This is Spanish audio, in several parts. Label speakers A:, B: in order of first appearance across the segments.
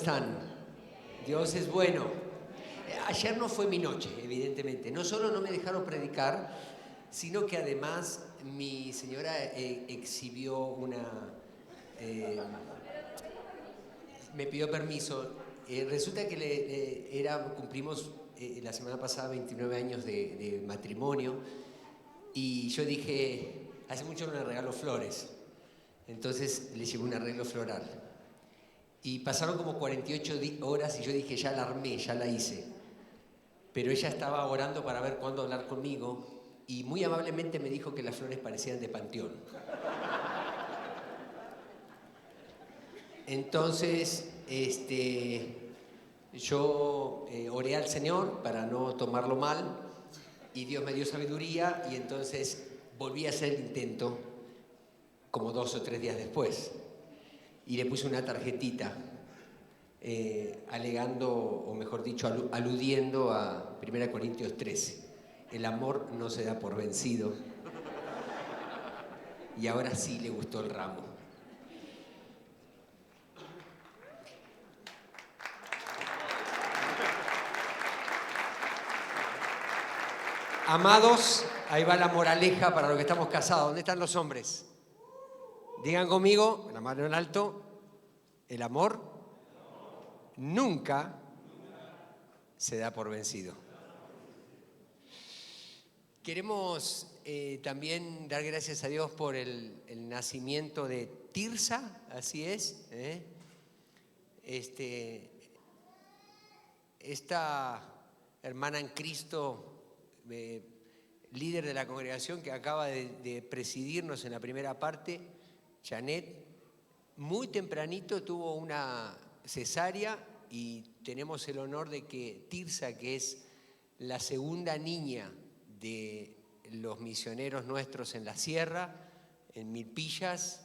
A: están? Dios es bueno. Ayer no fue mi noche, evidentemente. No solo no me dejaron predicar, sino que además mi señora exhibió me pidió permiso. Resulta que cumplimos la semana pasada 29 años de matrimonio y yo dije, hace mucho no le regalo flores. Entonces le llevé un arreglo floral. Y pasaron como 48 horas y yo dije, ya la armé, ya la hice. Pero ella estaba orando para ver cuándo hablar conmigo y muy amablemente me dijo que las flores parecían de panteón. Entonces, yo oré al Señor para no tomarlo mal y Dios me dio sabiduría y entonces volví a hacer el intento como 2 o 3 días después y le puse una tarjetita alegando, o mejor dicho, aludiendo a 1 Corintios 13. El amor no se da por vencido. Y ahora sí le gustó el ramo. Amados, ahí va la moraleja para los que estamos casados. ¿Dónde están los hombres? Digan conmigo, la mano en alto, el amor nunca se da por vencido. Queremos también dar gracias a Dios por el nacimiento de Tirsa, así es. Esta hermana en Cristo, líder de la congregación que acaba de presidirnos en la primera parte, Janet, muy tempranito tuvo una cesárea y tenemos el honor de que Tirsa, que es la segunda niña de los misioneros nuestros en la sierra, en Milpillas,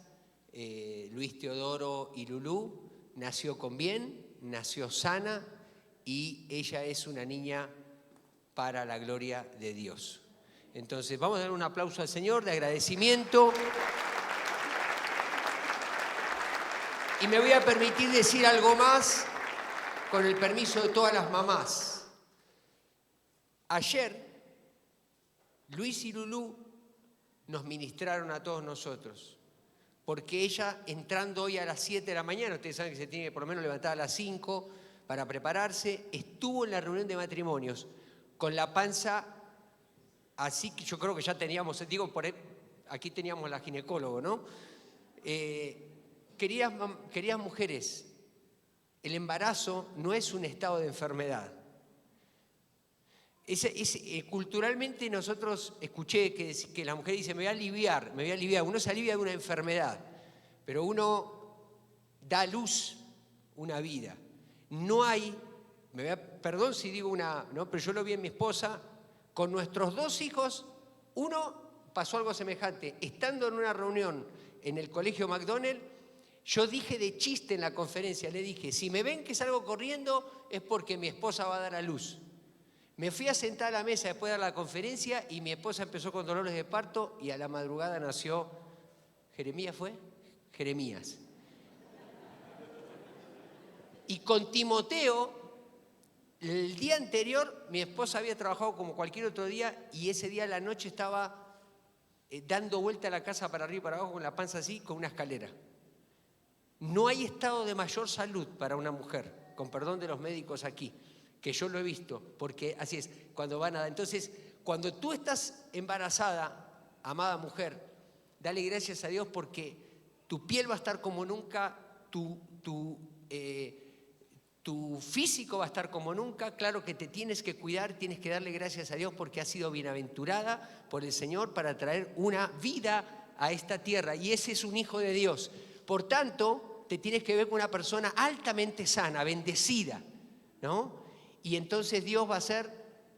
A: Luis Teodoro y Lulú, nació con bien, nació sana y ella es una niña para la gloria de Dios. Entonces vamos a dar un aplauso al Señor de agradecimiento. Y me voy a permitir decir algo más con el permiso de todas las mamás. Ayer, Luis y Lulú nos ministraron a todos nosotros, porque ella, entrando hoy a las 7 de la mañana, ustedes saben que se tiene que por lo menos levantar a las 5 para prepararse, estuvo en la reunión de matrimonios con la panza, así que yo creo que ya teníamos, aquí teníamos la ginecólogo, ¿no? Queridas mujeres, el embarazo no es un estado de enfermedad. Culturalmente nosotros escuché que la mujer dice, me voy a aliviar. Uno se alivia de una enfermedad, pero uno da a luz una vida. No hay, perdón si digo ¿no? Pero yo lo vi en mi esposa, con nuestros 2 hijos, uno pasó algo semejante. Estando en una reunión en el colegio McDonald's, yo dije de chiste en la conferencia, le dije, si me ven que salgo corriendo es porque mi esposa va a dar a luz. Me fui a sentar a la mesa después de la conferencia y mi esposa empezó con dolores de parto y a la madrugada nació, ¿Jeremías fue? Jeremías. Y con Timoteo, el día anterior mi esposa había trabajado como cualquier otro día y ese día a la noche estaba dando vuelta a la casa para arriba y para abajo con la panza así, con una escalera. No hay estado de mayor salud para una mujer, con perdón de los médicos aquí, que yo lo he visto, porque así es, cuando van a dar. Entonces, cuando tú estás embarazada, amada mujer, dale gracias a Dios porque tu piel va a estar como nunca, tu físico va a estar como nunca. Claro que te tienes que cuidar, tienes que darle gracias a Dios porque has sido bienaventurada por el Señor para traer una vida a esta tierra y ese es un hijo de Dios. Por tanto, te tienes que ver con una persona altamente sana, bendecida, ¿no? Y entonces Dios va a ser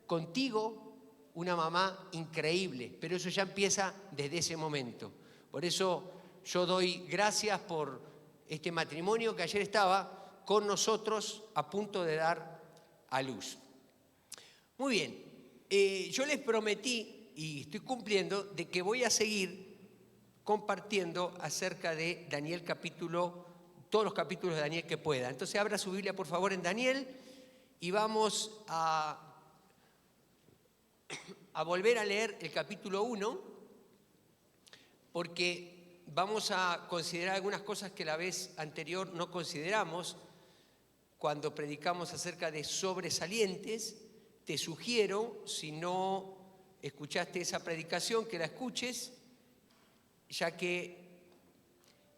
A: contigo una mamá increíble, pero eso ya empieza desde ese momento. Por eso yo doy gracias por este matrimonio que ayer estaba con nosotros a punto de dar a luz. Muy bien, yo les prometí, y estoy cumpliendo, de que voy a seguir compartiendo acerca de Daniel capítulo todos los capítulos de Daniel que pueda. Entonces abra su Biblia por favor en Daniel y vamos a volver a leer el capítulo 1 porque vamos a considerar algunas cosas que la vez anterior no consideramos cuando predicamos acerca de sobresalientes. Te sugiero, si no escuchaste esa predicación, que la escuches, ya que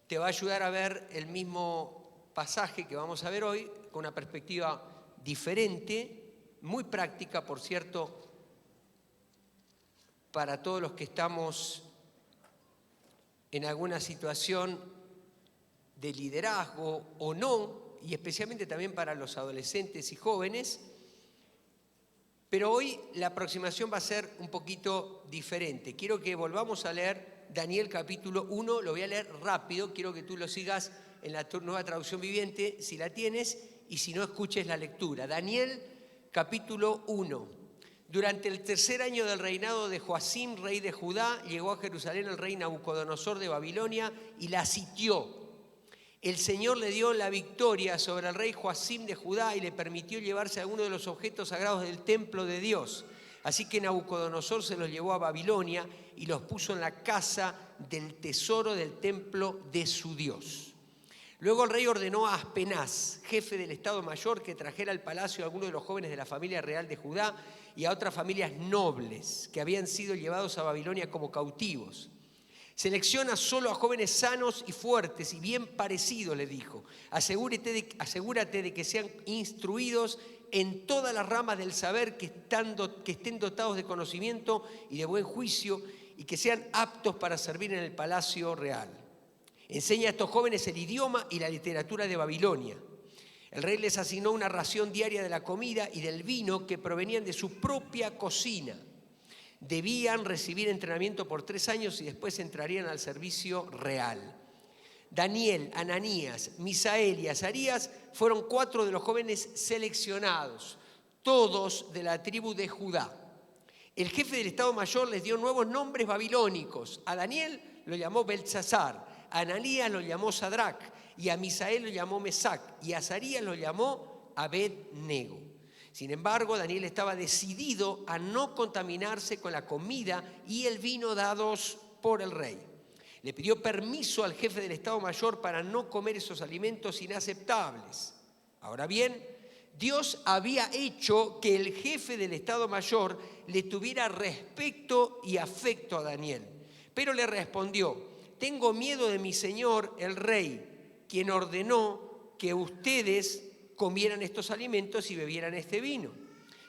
A: te va a ayudar a ver el mismo pasaje que vamos a ver hoy con una perspectiva diferente, muy práctica, por cierto, para todos los que estamos en alguna situación de liderazgo o no, y especialmente también para los adolescentes y jóvenes. Pero hoy la aproximación va a ser un poquito diferente. Quiero que volvamos a leer Daniel capítulo 1, lo voy a leer rápido, quiero que tú lo sigas en la nueva traducción viviente, si la tienes, y si no, escuches la lectura. Daniel capítulo 1. Durante el tercer año del reinado de Joacim, rey de Judá, llegó a Jerusalén el rey Nabucodonosor de Babilonia y la sitió. El Señor le dio la victoria sobre el rey Joacim de Judá y le permitió llevarse algunos de los objetos sagrados del templo de Dios. Así que Nabucodonosor se los llevó a Babilonia y los puso en la casa del tesoro del templo de su Dios. Luego el rey ordenó a Aspenaz, jefe del Estado Mayor, que trajera al palacio a algunos de los jóvenes de la familia real de Judá y a otras familias nobles que habían sido llevados a Babilonia como cautivos. Selecciona solo a jóvenes sanos y fuertes y bien parecidos, le dijo. Asegúrate de que sean instruidos en todas las ramas del saber, que estén dotados de conocimiento y de buen juicio y que sean aptos para servir en el palacio real. Enseña a estos jóvenes el idioma y la literatura de Babilonia. El rey les asignó una ración diaria de la comida y del vino que provenían de su propia cocina. Debían recibir entrenamiento por 3 años y después entrarían al servicio real. Daniel, Ananías, Misael y Azarías fueron 4 de los jóvenes seleccionados, todos de la tribu de Judá. El jefe del Estado Mayor les dio nuevos nombres babilónicos. A Daniel lo llamó Beltsasar, a Ananías lo llamó Sadrac, y a Misael lo llamó Mesac, y a Azarías lo llamó Abed-nego. Sin embargo, Daniel estaba decidido a no contaminarse con la comida y el vino dados por el rey. Le pidió permiso al jefe del Estado Mayor para no comer esos alimentos inaceptables. Ahora bien, Dios había hecho que el jefe del Estado Mayor le tuviera respeto y afecto a Daniel, pero le respondió: tengo miedo de mi señor el rey, quien ordenó que ustedes comieran estos alimentos y bebieran este vino.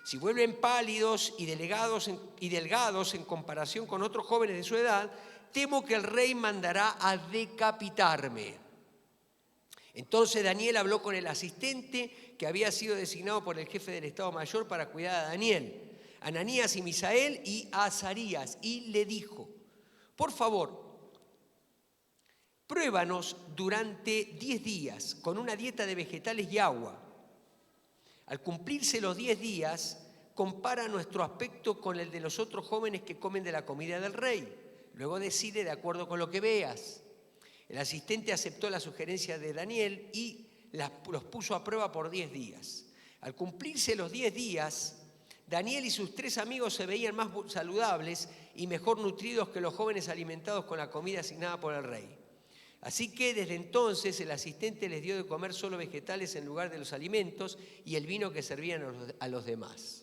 A: Si vuelven pálidos y delgados en comparación con otros jóvenes de su edad, temo que el rey mandará a decapitarme. Entonces Daniel habló con el asistente que había sido designado por el jefe del Estado Mayor para cuidar a Daniel, Ananías y Misael y a Azarías, y le dijo: por favor, pruébanos durante 10 días con una dieta de vegetales y agua. Al cumplirse los 10 días, compara nuestro aspecto con el de los otros jóvenes que comen de la comida del rey. Luego decide de acuerdo con lo que veas. El asistente aceptó la sugerencia de Daniel y los puso a prueba por 10 días. Al cumplirse los 10 días, Daniel y sus 3 amigos se veían más saludables y mejor nutridos que los jóvenes alimentados con la comida asignada por el rey. Así que desde entonces el asistente les dio de comer solo vegetales en lugar de los alimentos y el vino que servían a los demás.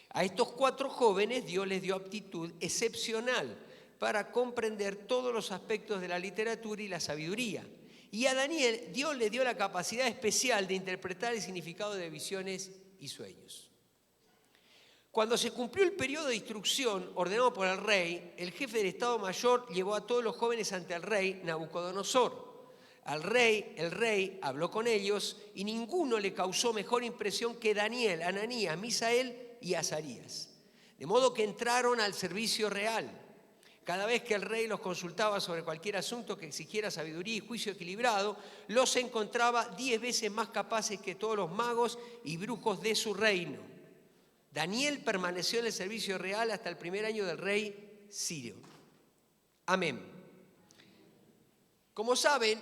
A: A estos 4 jóvenes Dios les dio aptitud excepcional para comprender todos los aspectos de la literatura y la sabiduría. Y a Daniel Dios le dio la capacidad especial de interpretar el significado de visiones y sueños. Cuando se cumplió el periodo de instrucción ordenado por el rey, el jefe del Estado Mayor llevó a todos los jóvenes ante el rey Nabucodonosor. El rey habló con ellos y ninguno le causó mejor impresión que Daniel, Ananías, Misael y Azarías. De modo que entraron al servicio real. Cada vez que el rey los consultaba sobre cualquier asunto que exigiera sabiduría y juicio equilibrado, los encontraba 10 veces más capaces que todos los magos y brujos de su reino. Daniel permaneció en el servicio real hasta el primer año del rey Sirio. Amén. Como saben,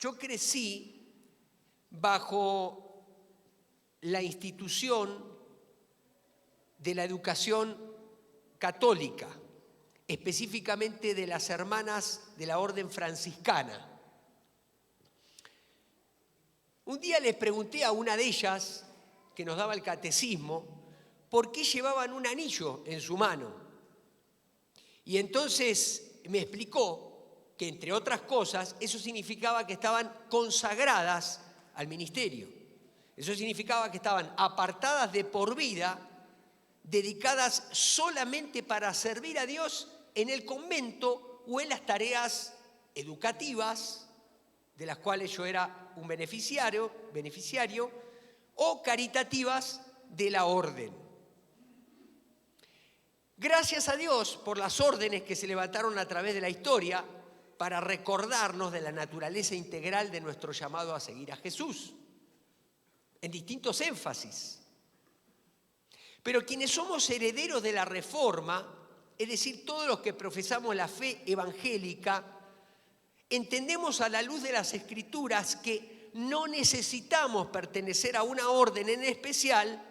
A: yo crecí bajo la institución de la educación católica, específicamente de las hermanas de la orden franciscana. Un día les pregunté a una de ellas, que nos daba el catecismo, por qué llevaban un anillo en su mano. Y entonces me explicó que, entre otras cosas, eso significaba que estaban consagradas al ministerio. Eso significaba que estaban apartadas de por vida, dedicadas solamente para servir a Dios en el convento o en las tareas educativas, de las cuales yo era un beneficiario, o caritativas de la orden. Gracias a Dios por las órdenes que se levantaron a través de la historia para recordarnos de la naturaleza integral de nuestro llamado a seguir a Jesús, en distintos énfasis. Pero quienes somos herederos de la Reforma, es decir, todos los que profesamos la fe evangélica, entendemos a la luz de las Escrituras que no necesitamos pertenecer a una orden en especial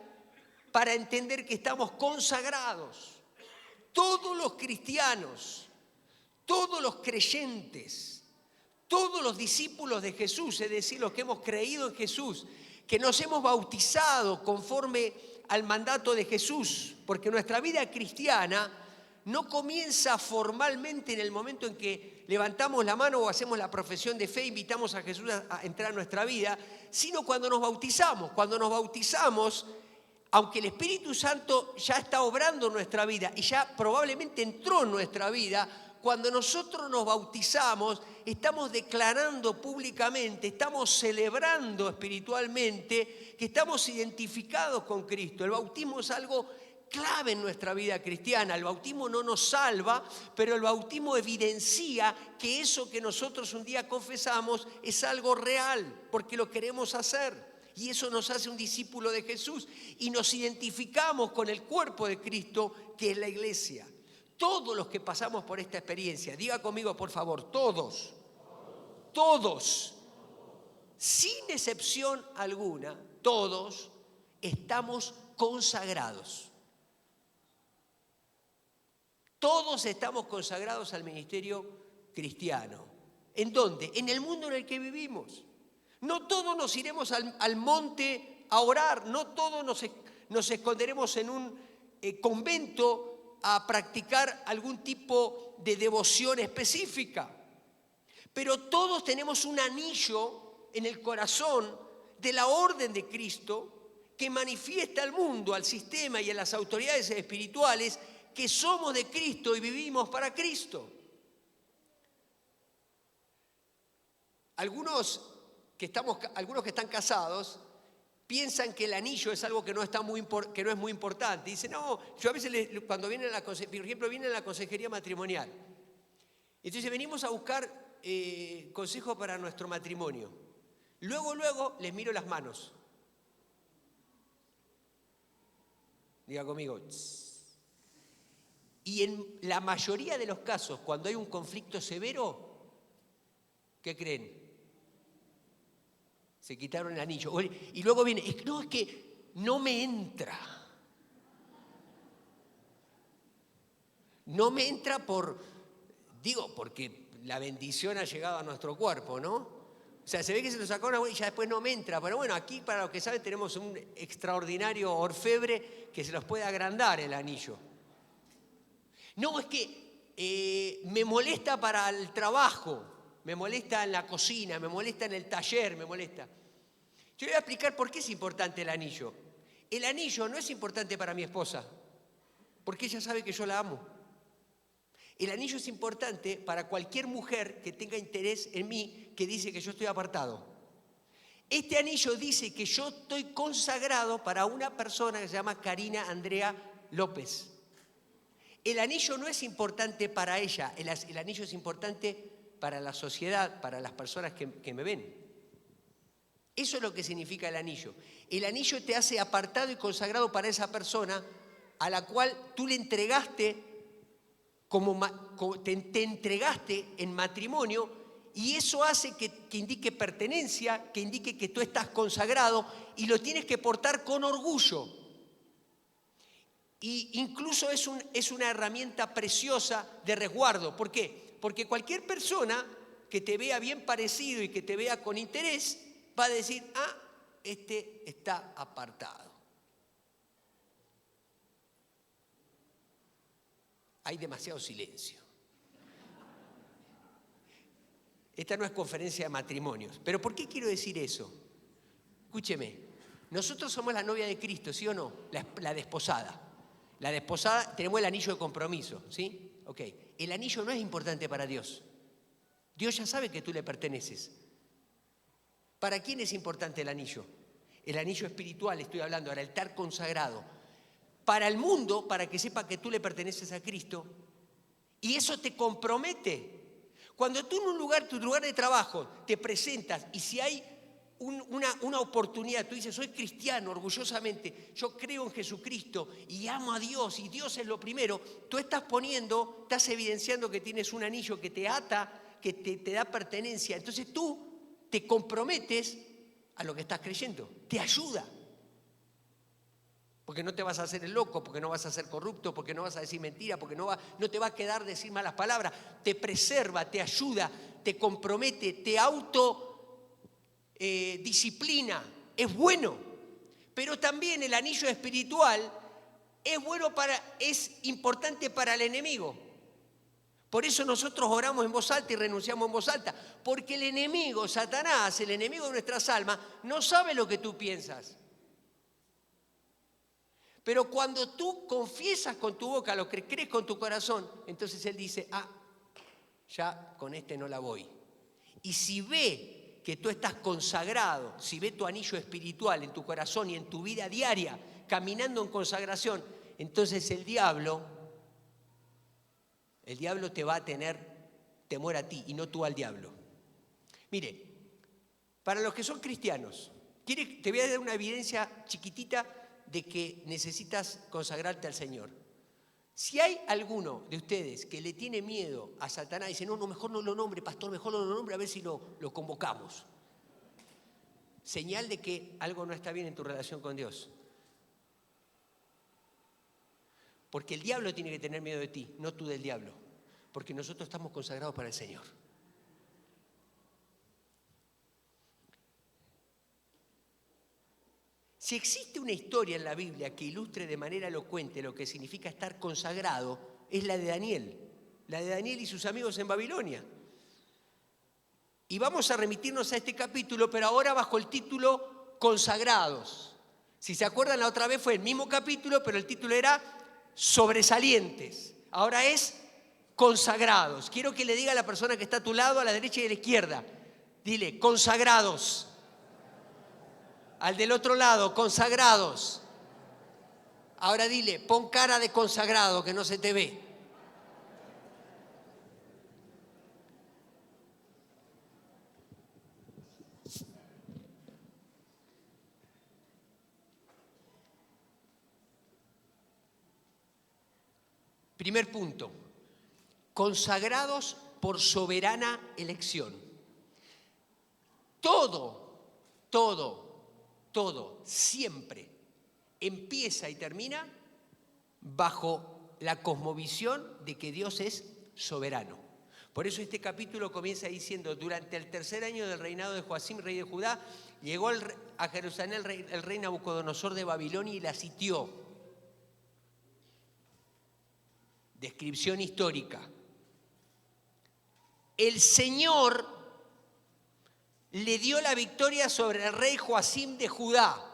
A: para entender que estamos consagrados. Todos los cristianos, todos los creyentes, todos los discípulos de Jesús, es decir, los que hemos creído en Jesús, que nos hemos bautizado conforme al mandato de Jesús, porque nuestra vida cristiana no comienza formalmente en el momento en que levantamos la mano o hacemos la profesión de fe, invitamos a Jesús a entrar a nuestra vida, sino cuando nos bautizamos. Cuando nos bautizamos, aunque el Espíritu Santo ya está obrando en nuestra vida y ya probablemente entró en nuestra vida, cuando nosotros nos bautizamos, estamos declarando públicamente, estamos celebrando espiritualmente que estamos identificados con Cristo. El bautismo es algo clave en nuestra vida cristiana. El bautismo no nos salva, pero el bautismo evidencia que eso que nosotros un día confesamos es algo real, porque lo queremos hacer. Y eso nos hace un discípulo de Jesús y nos identificamos con el cuerpo de Cristo, que es la iglesia. Todos los que pasamos por esta experiencia, diga conmigo por favor, todos, sin excepción alguna, todos estamos consagrados. Todos estamos consagrados al ministerio cristiano. ¿En dónde? En el mundo en el que vivimos. No todos nos iremos al monte a orar, no todos nos esconderemos en un convento a practicar algún tipo de devoción específica. Pero todos tenemos un anillo en el corazón de la orden de Cristo que manifiesta al mundo, al sistema y a las autoridades espirituales que somos de Cristo y vivimos para Cristo. Algunos que están casados piensan que el anillo es algo que no es muy importante. Dicen, no, yo a veces cuando por ejemplo, vienen a la consejería matrimonial. Entonces venimos a buscar consejo para nuestro matrimonio. Luego les miro las manos. Diga conmigo. Tss. Y en la mayoría de los casos, cuando hay un conflicto severo, ¿qué creen? Se quitaron el anillo. Y luego viene, es que no me entra. No me entra porque la bendición ha llegado a nuestro cuerpo, ¿no? O sea, se ve que se lo sacó una y ya después no me entra. Pero bueno, aquí para los que saben tenemos un extraordinario orfebre que se los puede agrandar el anillo. No, es que me molesta para el trabajo, me molesta en la cocina, me molesta en el taller, me molesta. Yo le voy a explicar por qué es importante el anillo. El anillo no es importante para mi esposa, porque ella sabe que yo la amo. El anillo es importante para cualquier mujer que tenga interés en mí, que dice que yo estoy apartado. Este anillo dice que yo estoy consagrado para una persona que se llama Karina Andrea López. El anillo no es importante para ella, el anillo es importante para la sociedad, para las personas que me ven. Eso es lo que significa el anillo. El anillo te hace apartado y consagrado para esa persona a la cual tú le entregaste, te entregaste en matrimonio y eso hace que indique pertenencia, que indique que tú estás consagrado y lo tienes que portar con orgullo. Y incluso es una herramienta preciosa de resguardo. ¿Por qué? Porque cualquier persona que te vea bien parecido y que te vea con interés va a decir, este está apartado. Hay demasiado silencio. Esta no es conferencia de matrimonios. ¿Pero por qué quiero decir eso? Escúcheme, nosotros somos la novia de Cristo, ¿sí o no? La desposada. La desposada, tenemos el anillo de compromiso, ¿sí? Ok. El anillo no es importante para Dios. Dios ya sabe que tú le perteneces. ¿Para quién es importante el anillo? El anillo espiritual, estoy hablando, ahora el altar consagrado. Para el mundo, para que sepa que tú le perteneces a Cristo, y eso te compromete. Cuando tú en tu lugar de trabajo, te presentas y si hay una oportunidad, tú dices, soy cristiano orgullosamente, yo creo en Jesucristo y amo a Dios y Dios es lo primero, tú estás evidenciando que tienes un anillo que te ata, que te da pertenencia. Entonces tú te comprometes a lo que estás creyendo, te ayuda. Porque no te vas a hacer el loco, porque no vas a ser corrupto, porque no vas a decir mentira, porque no te va a quedar decir malas palabras. Te preserva, te ayuda, te compromete, te disciplina. Es bueno. Pero también el anillo espiritual es importante para el enemigo. Por eso nosotros oramos en voz alta y renunciamos en voz alta. Porque el enemigo, Satanás, el enemigo de nuestras almas, no sabe lo que tú piensas. Pero cuando tú confiesas con tu boca lo que crees con tu corazón, entonces él dice, ya con este no la voy. Y si ve que tú estás consagrado, si ve tu anillo espiritual en tu corazón y en tu vida diaria, caminando en consagración, entonces el diablo te va a tener temor a ti y no tú al diablo. Mire, para los que son cristianos, te voy a dar una evidencia chiquitita de que necesitas consagrarte al Señor. Si hay alguno de ustedes que le tiene miedo a Satanás y dice, no, mejor no lo nombre, pastor, mejor no lo nombre, a ver si lo convocamos. Señal de que algo no está bien en tu relación con Dios. Porque el diablo tiene que tener miedo de ti, no tú del diablo. Porque nosotros estamos consagrados para el Señor. Si existe una historia en la Biblia que ilustre de manera elocuente lo que significa estar consagrado, es la de Daniel y sus amigos en Babilonia. Y vamos a remitirnos a este capítulo, pero ahora bajo el título Consagrados. Si se acuerdan, la otra vez fue el mismo capítulo, pero el título era Sobresalientes. Ahora es Consagrados. Quiero que le diga a la persona que está a tu lado, a la derecha y a la izquierda, dile, consagrados. Al del otro lado, consagrados. Ahora dile, pon cara de consagrado que no se te ve. Primer punto, consagrados por soberana elección. Todo, siempre empieza y termina bajo la cosmovisión de que Dios es soberano. Por eso este capítulo comienza diciendo, durante el tercer año del reinado de Joacim, rey de Judá, llegó a Jerusalén el rey Nabucodonosor de Babilonia y la sitió. Descripción histórica. El Señor le dio la victoria sobre el rey Joacim de Judá.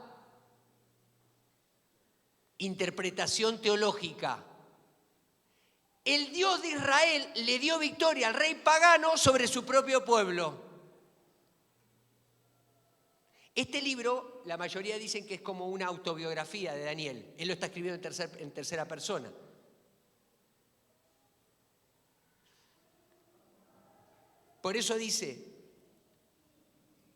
A: Interpretación teológica. El Dios de Israel le dio victoria al rey pagano sobre su propio pueblo. Este libro, la mayoría dicen que es como una autobiografía de Daniel. Él lo está escribiendo en tercera persona. Por eso dice,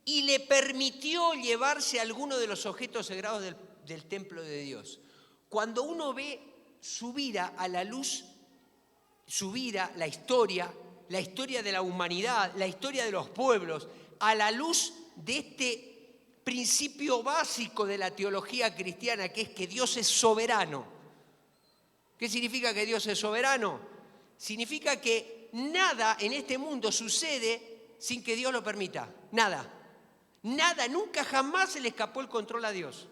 A: y le permitió llevarse alguno de los objetos sagrados del templo de Dios. Cuando uno ve su vida a la luz, su vida, la historia, la historia de la humanidad, la historia de los pueblos, a la luz de este principio básico de la teología cristiana, que es que Dios es soberano. ¿Qué significa que Dios es soberano? Significa que nada en este mundo sucede sin que Dios lo permita. Nada. Nada, nunca, jamás se le escapó el control a Dios.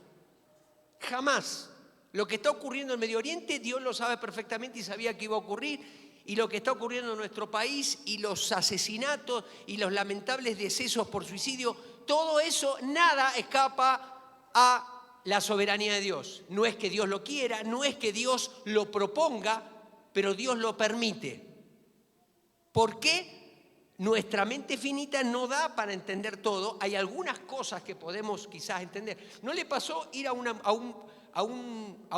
A: Jamás. Lo que está ocurriendo en Medio Oriente, Dios lo sabe perfectamente y sabía que iba a ocurrir. Y lo que está ocurriendo en nuestro país, y los asesinatos, y los lamentables decesos por suicidio, todo eso, nada escapa a la soberanía de Dios. No es que Dios lo quiera, no es que Dios lo proponga, pero Dios lo permite. ¿Por qué? Nuestra mente finita no da para entender todo. Hay algunas cosas que podemos quizás entender. ¿No le pasó ir a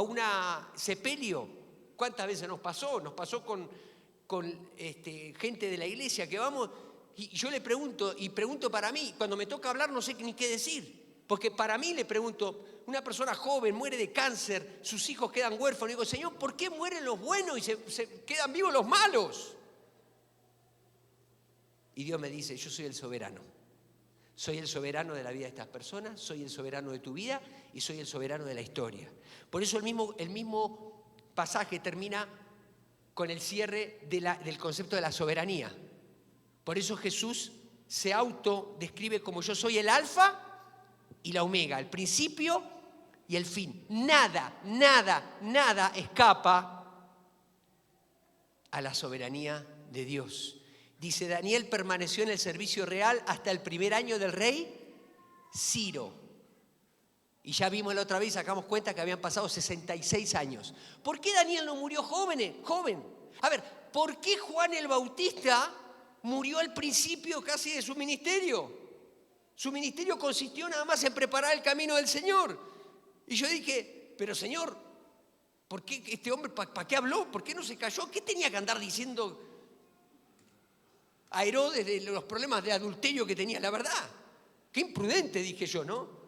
A: una sepelio? ¿Cuántas veces nos pasó? Nos pasó con gente de la iglesia que vamos, y yo le pregunto, y pregunto para mí, cuando me toca hablar no sé ni qué decir, porque para mí le pregunto, una persona joven muere de cáncer, sus hijos quedan huérfanos, y digo, Señor, ¿por qué mueren los buenos y se quedan vivos los malos? Y Dios me dice, yo soy el soberano. Soy el soberano de la vida de estas personas, soy el soberano de tu vida y soy el soberano de la historia. Por eso el mismo pasaje termina con el cierre del concepto de la soberanía. Por eso Jesús se autodescribe como yo soy el alfa y la omega, el principio y el fin. Nada, nada, nada escapa a la soberanía de Dios. Dice, Daniel permaneció en el servicio real hasta el primer año del rey Ciro. Y ya vimos la otra vez, sacamos cuenta que habían pasado 66 años. ¿Por qué Daniel no murió joven? A ver, ¿por qué Juan el Bautista murió al principio casi de su ministerio? Su ministerio consistió nada más en preparar el camino del Señor. Y yo dije, pero Señor, ¿por qué este hombre, para qué habló? ¿Por qué no se cayó? ¿Qué tenía que andar diciendo a Herodes de los problemas de adulterio que tenía? La verdad, qué imprudente, dije yo, ¿no?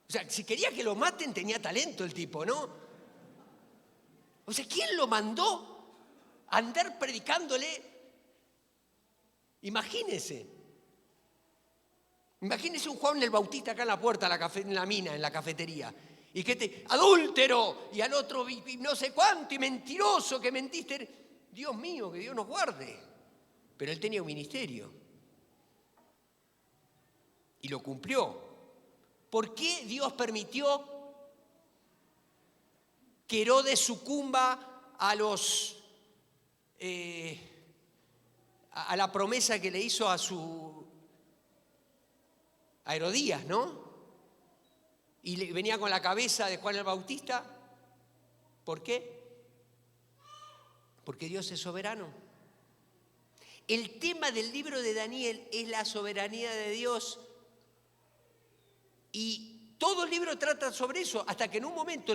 A: O sea, si quería que lo maten, tenía talento el tipo, ¿no? O sea, ¿quién lo mandó a andar predicándole? Imagínese un Juan el Bautista acá en la puerta, en la mina, en la cafetería. Y que adúltero, y al otro y no sé cuánto, y mentiroso, que mentiste. Dios mío, que Dios nos guarde. Pero él tenía un ministerio. Y lo cumplió. ¿Por qué Dios permitió que Herodes sucumba a la promesa que le hizo a Herodías, ¿no? Y venía con la cabeza de Juan el Bautista? ¿Por qué? Porque Dios es soberano. El tema del libro de Daniel es la soberanía de Dios. Y todo el libro trata sobre eso, hasta que en un momento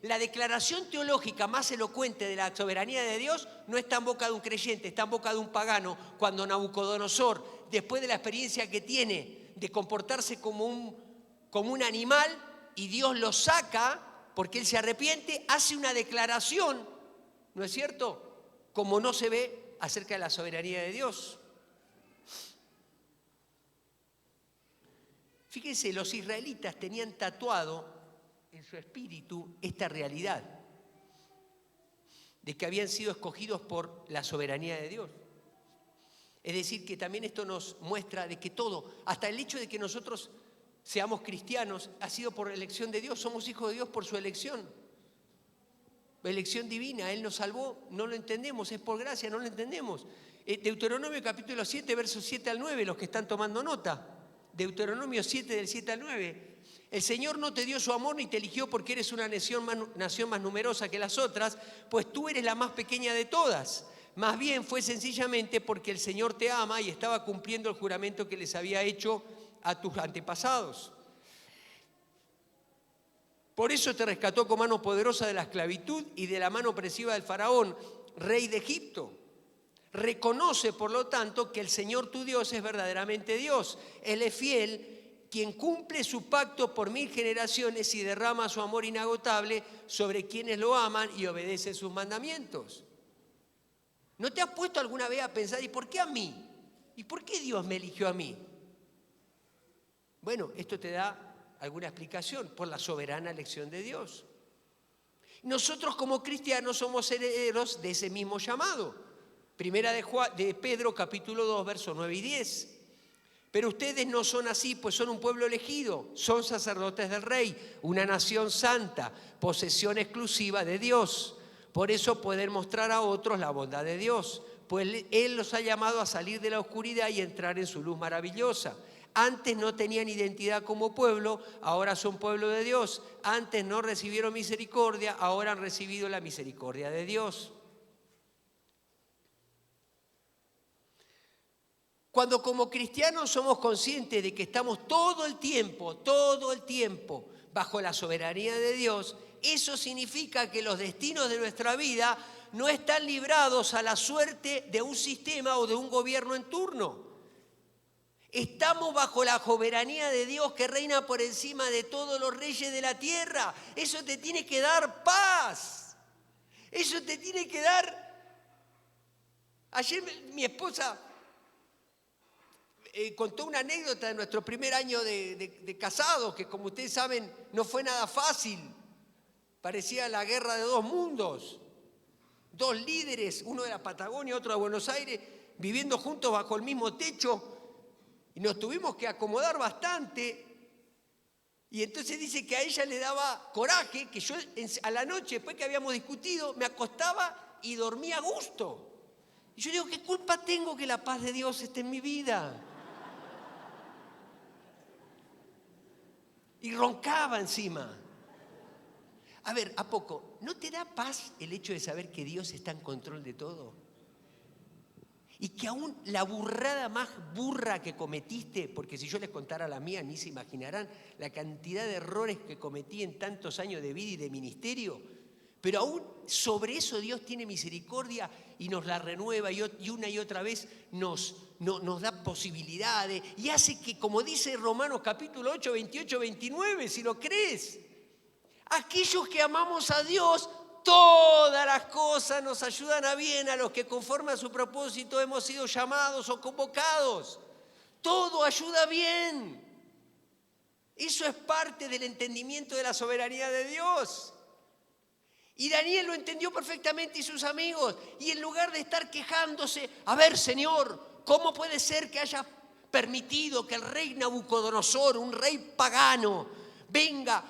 A: la declaración teológica más elocuente de la soberanía de Dios no está en boca de un creyente, está en boca de un pagano, cuando Nabucodonosor, después de la experiencia que tiene de comportarse como un animal, y Dios lo saca porque él se arrepiente, hace una declaración, ¿no es cierto?, como no se ve acerca de la soberanía de Dios. Fíjense, los israelitas tenían tatuado en su espíritu esta realidad de que habían sido escogidos por la soberanía de Dios. Es decir, que también esto nos muestra de que todo, hasta el hecho de que nosotros seamos cristianos, ha sido por elección de Dios. Somos hijos de Dios por su elección. Elección divina, Él nos salvó, no lo entendemos, es por gracia, no lo entendemos. Deuteronomio capítulo 7, versos 7 al 9, los que están tomando nota. Deuteronomio 7, del 7 al 9. El Señor no te dio su amor ni te eligió porque eres una nación más numerosa que las otras, pues tú eres la más pequeña de todas. Más bien fue sencillamente porque el Señor te ama y estaba cumpliendo el juramento que les había hecho a tus antepasados. Por eso te rescató con mano poderosa de la esclavitud y de la mano opresiva del faraón, rey de Egipto. Reconoce, por lo tanto, que el Señor tu Dios es verdaderamente Dios. Él es fiel, quien cumple su pacto por 1000 generaciones y derrama su amor inagotable sobre quienes lo aman y obedecen sus mandamientos. ¿No te has puesto alguna vez a pensar, ¿y por qué a mí? ¿Y por qué Dios me eligió a mí? Bueno, esto te da alguna explicación por la soberana elección de Dios. Nosotros como cristianos somos herederos de ese mismo llamado. Primera de Pedro, capítulo 2, versos 9 y 10. Pero ustedes no son así, pues son un pueblo elegido, son sacerdotes del Rey, una nación santa, posesión exclusiva de Dios. Por eso pueden mostrar a otros la bondad de Dios, pues Él los ha llamado a salir de la oscuridad y entrar en su luz maravillosa. Antes no tenían identidad como pueblo, ahora son pueblo de Dios. Antes no recibieron misericordia, ahora han recibido la misericordia de Dios. Cuando como cristianos somos conscientes de que estamos todo el tiempo, bajo la soberanía de Dios, eso significa que los destinos de nuestra vida no están librados a la suerte de un sistema o de un gobierno en turno. Estamos bajo la soberanía de Dios que reina por encima de todos los reyes de la tierra. Eso te tiene que dar paz. Eso te tiene que dar... Ayer mi esposa contó una anécdota de nuestro primer año de casados, que como ustedes saben no fue nada fácil. Parecía la guerra de dos mundos. Dos líderes, uno de la Patagonia, otro de Buenos Aires, viviendo juntos bajo el mismo techo. Y nos tuvimos que acomodar bastante. Y entonces dice que a ella le daba coraje, que yo a la noche, después que habíamos discutido, me acostaba y dormía a gusto. Y yo digo, ¿qué culpa tengo que la paz de Dios esté en mi vida? Y roncaba encima. A ver, ¿a poco no te da paz el hecho de saber que Dios está en control de todo? Y que aún la burrada más burra que cometiste, porque si yo les contara la mía, ni se imaginarán la cantidad de errores que cometí en tantos años de vida y de ministerio, pero aún sobre eso Dios tiene misericordia y nos la renueva y una y otra vez nos da posibilidades y hace que, como dice Romanos capítulo 8, 28, 29, si lo crees, aquellos que amamos a Dios, todas las cosas nos ayudan a bien a los que conforme a su propósito hemos sido llamados o convocados. Todo ayuda bien. Eso es parte del entendimiento de la soberanía de Dios. Y Daniel lo entendió perfectamente y sus amigos. Y en lugar de estar quejándose, a ver, Señor, ¿cómo puede ser que haya permitido que el rey Nabucodonosor, un rey pagano, venga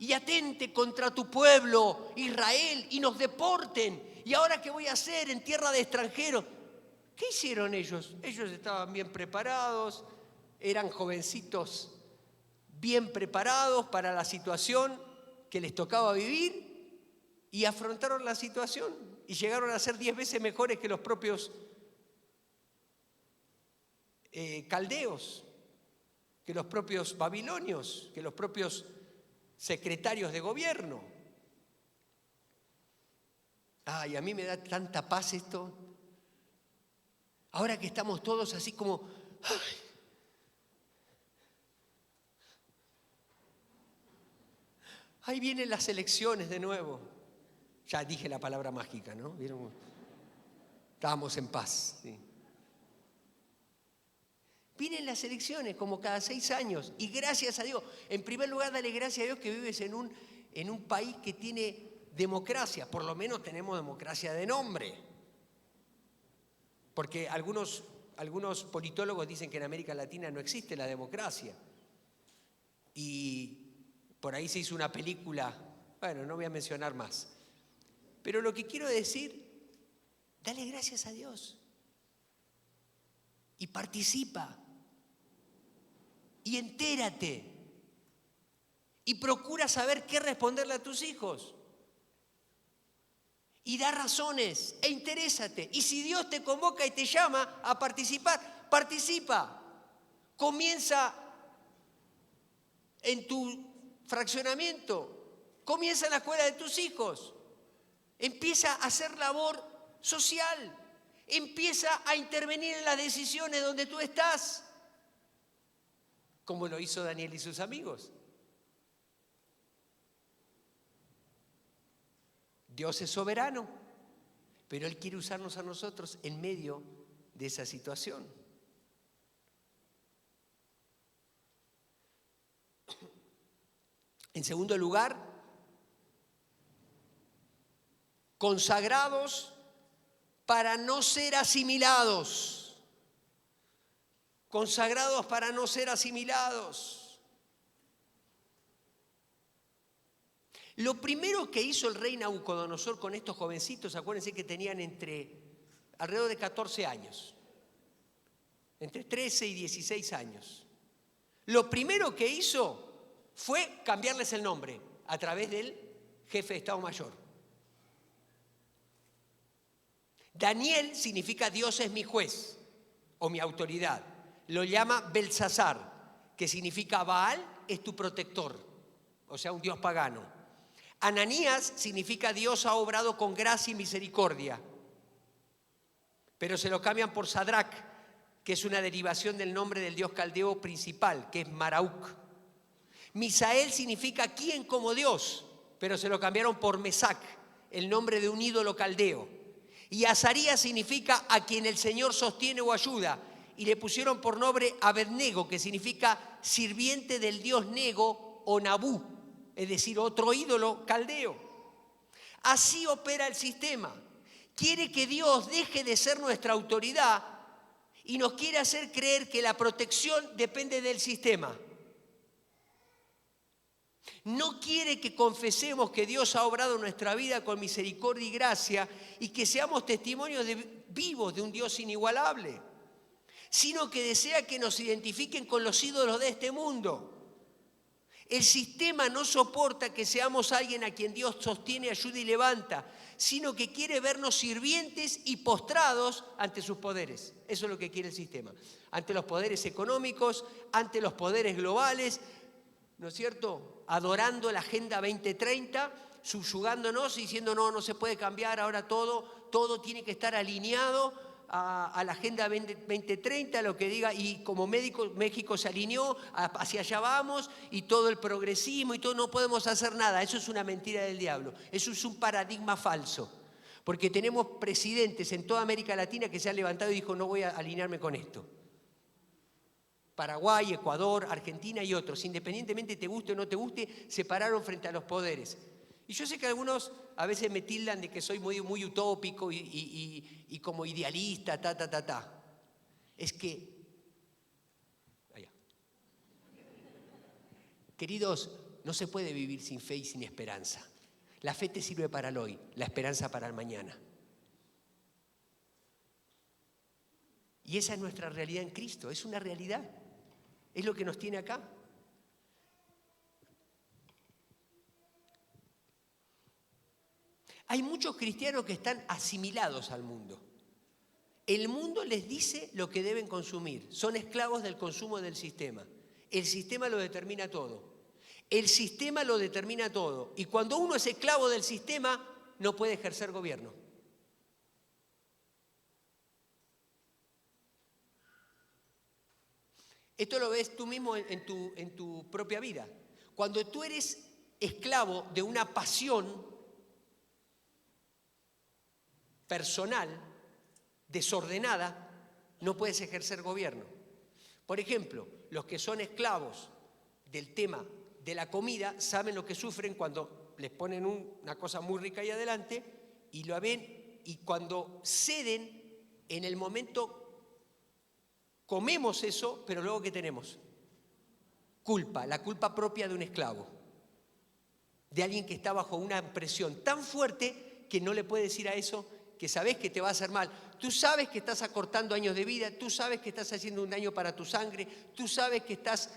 A: y atente contra tu pueblo, Israel, y nos deporten? ¿Y ahora qué voy a hacer en tierra de extranjeros? ¿Qué hicieron ellos? Ellos estaban bien preparados, eran jovencitos bien preparados para la situación que les tocaba vivir y afrontaron la situación y llegaron a ser 10 veces mejores que los propios caldeos, que los propios babilonios, que los propios secretarios de gobierno. Ay, a mí me da tanta paz esto. Ahora que estamos todos así como... Ahí vienen las elecciones de nuevo. Ya dije la palabra mágica, ¿no? ¿Vieron? Estábamos en paz. ¿Sí? Vienen las elecciones como cada 6 años y gracias a Dios. En primer lugar, dale gracias a Dios que vives en un país que tiene democracia. Por lo menos tenemos democracia de nombre. Porque algunos politólogos dicen que en América Latina no existe la democracia. Y por ahí se hizo una película, bueno, no voy a mencionar más. Pero lo que quiero decir, dale gracias a Dios. Y participa. Y entérate. Y procura saber qué responderle a tus hijos. Y da razones e interésate. Y si Dios te convoca y te llama a participar, participa. Comienza en tu fraccionamiento. Comienza en la escuela de tus hijos. Empieza a hacer labor social. Empieza a intervenir en las decisiones donde tú estás. Como lo hizo Daniel y sus amigos. Dios es soberano. pero Él quiere usarnos a nosotros en medio de esa situación. En segundo lugar, consagrados para no ser asimilados. Consagrados para no ser asimilados. Lo primero que hizo el rey Nabucodonosor con estos jovencitos, acuérdense que tenían alrededor de 14 años, entre 13 y 16 años. Lo primero que hizo fue cambiarles el nombre a través del jefe de Estado Mayor. Daniel significa Dios es mi juez o mi autoridad. Lo llama Belsasar, que significa Baal es tu protector, o sea, un dios pagano. Ananías significa Dios ha obrado con gracia y misericordia, pero se lo cambian por Sadrach, que es una derivación del nombre del dios caldeo principal, que es Marauk. Misael significa quién como Dios, pero se lo cambiaron por Mesac, el nombre de un ídolo caldeo. Y Azarías significa a quien el Señor sostiene o ayuda, y le pusieron por nombre Abednego, que significa sirviente del dios Nego o Nabú, es decir, otro ídolo caldeo. Así opera el sistema. Quiere que Dios deje de ser nuestra autoridad y nos quiere hacer creer que la protección depende del sistema. No quiere que confesemos que Dios ha obrado en nuestra vida con misericordia y gracia y que seamos testimonios vivos de un Dios inigualable, sino que desea que nos identifiquen con los ídolos de este mundo. El sistema no soporta que seamos alguien a quien Dios sostiene, ayuda y levanta, sino que quiere vernos sirvientes y postrados ante sus poderes. Eso es lo que quiere el sistema. Ante los poderes económicos, ante los poderes globales, ¿no es cierto? Adorando la Agenda 2030, subyugándonos y diciendo no se puede cambiar ahora todo tiene que estar alineado a la Agenda 2030, lo que diga, y como México se alineó, hacia allá vamos, y todo el progresismo y todo, no podemos hacer nada. Eso es una mentira del diablo, eso es un paradigma falso, porque tenemos presidentes en toda América Latina que se han levantado y dijo no voy a alinearme con esto. Paraguay, Ecuador, Argentina y otros, independientemente te guste o no te guste, se pararon frente a los poderes. Y yo sé que algunos a veces me tildan de que soy muy utópico y como idealista, Es que, queridos, no se puede vivir sin fe y sin esperanza. La fe te sirve para el hoy, la esperanza para el mañana. Y esa es nuestra realidad en Cristo, es una realidad. Es lo que nos tiene acá. Hay muchos cristianos que están asimilados al mundo. El mundo les dice lo que deben consumir. Son esclavos del consumo del sistema. El sistema lo determina todo. El sistema lo determina todo. Y cuando uno es esclavo del sistema, no puede ejercer gobierno. Esto lo ves tú mismo en tu propia vida. Cuando tú eres esclavo de una pasión personal, desordenada, no puedes ejercer gobierno. Por ejemplo, los que son esclavos del tema de la comida saben lo que sufren cuando les ponen una cosa muy rica ahí adelante y lo ven, y cuando ceden, en el momento comemos eso, pero luego ¿qué tenemos? Culpa, la culpa propia de un esclavo, de alguien que está bajo una presión tan fuerte que no le puede decir a eso que sabes que te va a hacer mal. Tú sabes que estás acortando años de vida, tú sabes que estás haciendo un daño para tu sangre, tú sabes que estás